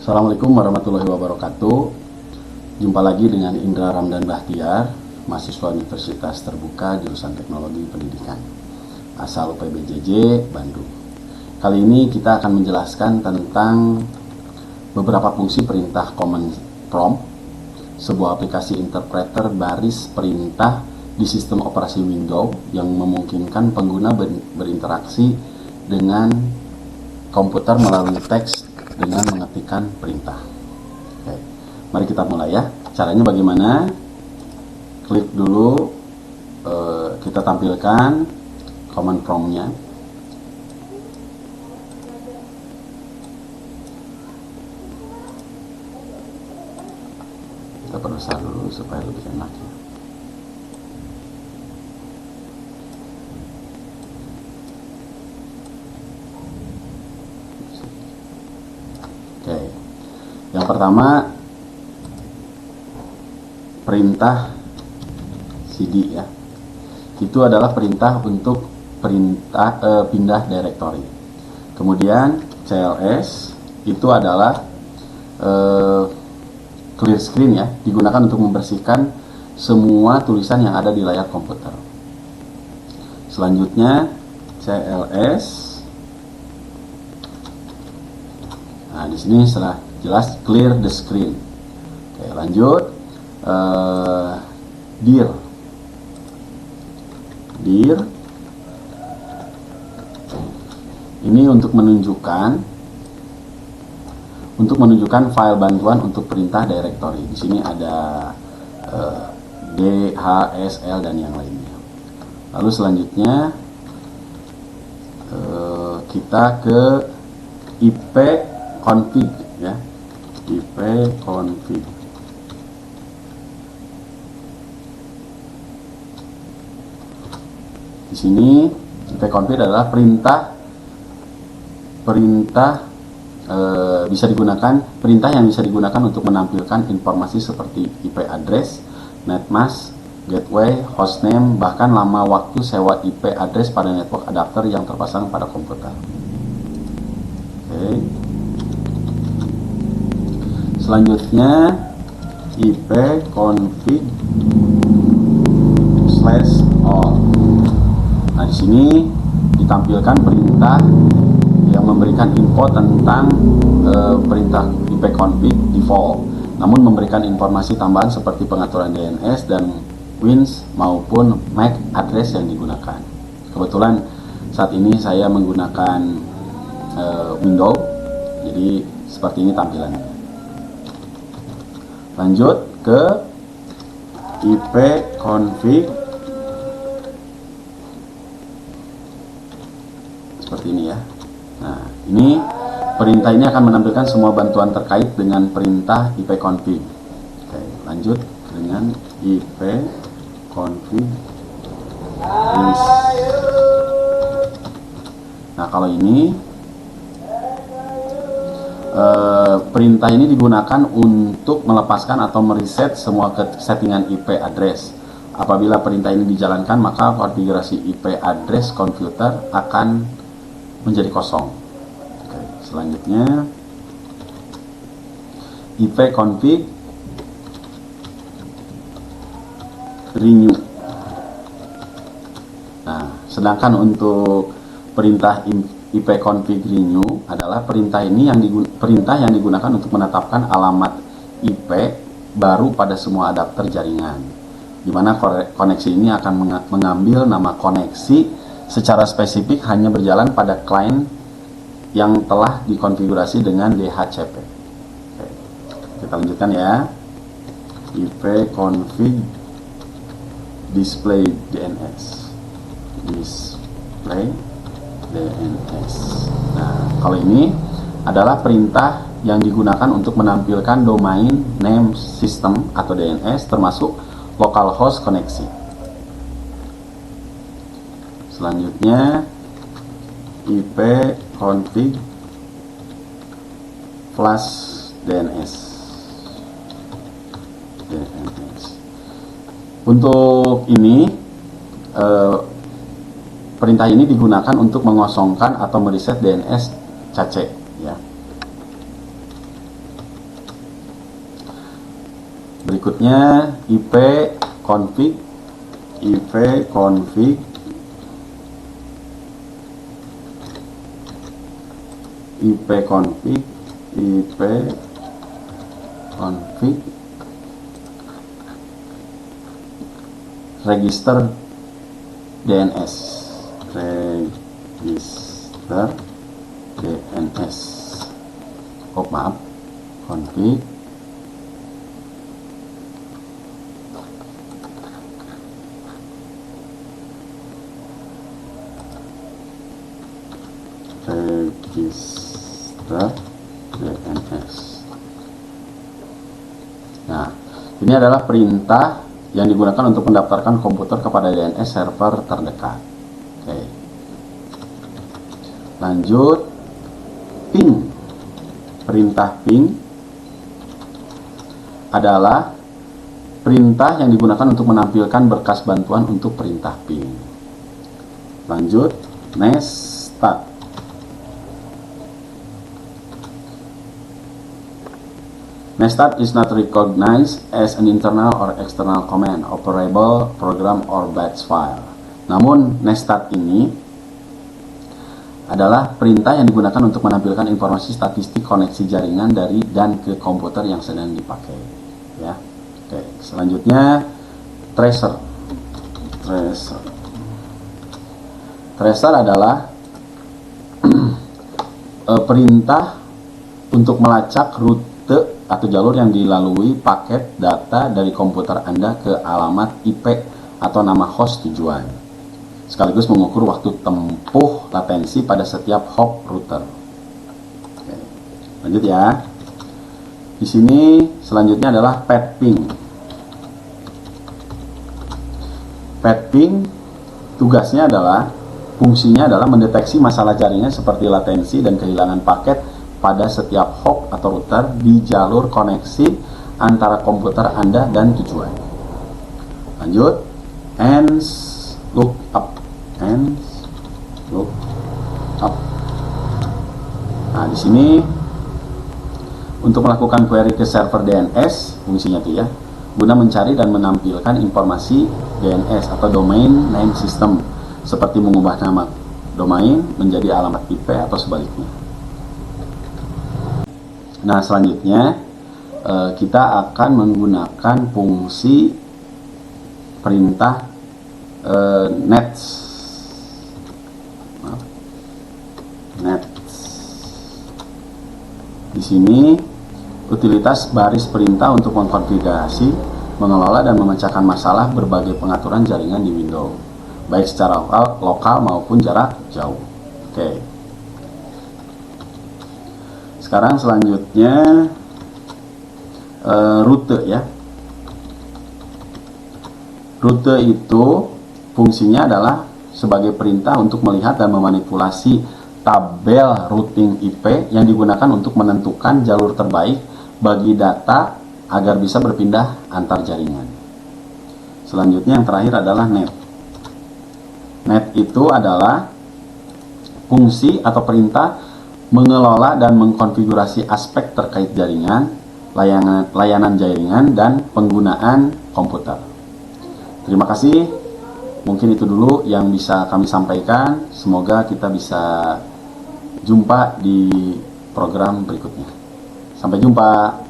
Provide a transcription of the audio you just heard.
Assalamualaikum warahmatullahi wabarakatuh. Jumpa lagi dengan Indra Ramdan Bahtiar, mahasiswa Universitas Terbuka jurusan Teknologi Pendidikan, asal UPBJJ Bandung. Kali ini kita akan menjelaskan tentang beberapa fungsi perintah command prompt, sebuah aplikasi interpreter baris perintah di sistem operasi Windows yang memungkinkan pengguna berinteraksi dengan komputer melalui teks dengan mengetikkan perintah. Oke, mari kita mulai ya. Caranya bagaimana? Klik dulu, kita tampilkan command prompt-nya. Kita perbesar dulu supaya lebih enak ya. Oke, yang pertama perintah cd ya, itu adalah perintah untuk pindah directory. Kemudian cls itu adalah clear screen ya, digunakan untuk membersihkan semua tulisan yang ada di layar komputer. Selanjutnya cls. Nah, di sini setelah jelas clear the screen. Oke, lanjut. Dir. Ini untuk menunjukkan file bantuan untuk perintah directory. Di sini ada D, H, S, L dan yang lainnya. Lalu selanjutnya kita ke IP config ya, IP config. Di sini IP config adalah perintah yang bisa digunakan untuk menampilkan informasi seperti IP address, netmask, gateway, hostname, bahkan lama waktu sewa IP address pada network adapter yang terpasang pada komputer. Oke. Selanjutnya IP config /all. Nah, di sini ditampilkan perintah yang memberikan info tentang perintah IP config default, namun memberikan informasi tambahan seperti pengaturan DNS dan WINS maupun MAC address yang digunakan. Kebetulan saat ini saya menggunakan Windows, jadi seperti ini tampilannya. Lanjut ke IP config seperti ini ya. Nah, ini perintah ini akan menampilkan semua bantuan terkait dengan perintah IP config. Oke, lanjut dengan IP config list. Nah, kalau ini perintah ini digunakan untuk melepaskan atau mereset semua settingan IP address. Apabila perintah ini dijalankan, maka konfigurasi IP address komputer akan menjadi kosong. Oke, selanjutnya IP config renew. Nah, sedangkan untuk perintah IP config renew adalah perintah yang digunakan untuk menetapkan alamat IP baru pada semua adapter jaringan, di mana koneksi ini akan mengambil nama koneksi secara spesifik hanya berjalan pada klien yang telah dikonfigurasi dengan DHCP. Oke, kita lanjutkan ya. IP config display DNS. Nah, kalau ini adalah perintah yang digunakan untuk menampilkan domain name system atau DNS termasuk localhost koneksi. Selanjutnya IP config flash DNS. Untuk ini perintah ini digunakan untuk mengosongkan atau mereset DNS cache ya. Berikutnya IP config, IP config IP config IP config register DNS, register DNS. Oh maaf, config register DNS. Nah, ini adalah perintah yang digunakan untuk mendaftarkan komputer kepada DNS server terdekat. Oke. Lanjut, ping. Perintah ping adalah perintah yang digunakan untuk menampilkan berkas bantuan untuk perintah ping. Lanjut, nestat. Nestat is not recognized as an internal or external command, operable program or batch file. Namun, nestat ini adalah perintah yang digunakan untuk menampilkan informasi statistik koneksi jaringan dari dan ke komputer yang sedang dipakai. Ya, oke. Selanjutnya, tracer. Tracer adalah perintah untuk melacak rute atau jalur yang dilalui paket data dari komputer Anda ke alamat IP atau nama host tujuan, sekaligus mengukur waktu tempuh latensi pada setiap hop router. Oke, lanjut ya. Di sini selanjutnya adalah pad ping. Pad ping tugasnya adalah, fungsinya adalah mendeteksi masalah jaringan seperti latensi dan kehilangan paket pada setiap hop atau router di jalur koneksi antara komputer Anda dan tujuan. Lanjut, ends lookup. Nah, di sini untuk melakukan query ke server DNS, fungsinya itu ya, guna mencari dan menampilkan informasi DNS atau domain name system, seperti mengubah nama domain menjadi alamat IP atau sebaliknya. Nah, selanjutnya kita akan menggunakan fungsi perintah nets. Di sini utilitas baris perintah untuk mengkonfigurasi, mengelola dan memecahkan masalah berbagai pengaturan jaringan di Windows, baik secara lokal maupun jarak jauh. Oke. Sekarang selanjutnya rute ya. Rute itu fungsinya adalah sebagai perintah untuk melihat dan memanipulasi tabel routing IP yang digunakan untuk menentukan jalur terbaik bagi data agar bisa berpindah antar jaringan. Selanjutnya yang terakhir adalah net. Net itu adalah fungsi atau perintah mengelola dan mengkonfigurasi aspek terkait jaringan, layanan jaringan, dan penggunaan komputer. Terima kasih. Mungkin itu dulu yang bisa kami sampaikan. Semoga kita bisa jumpa di program berikutnya. Sampai jumpa.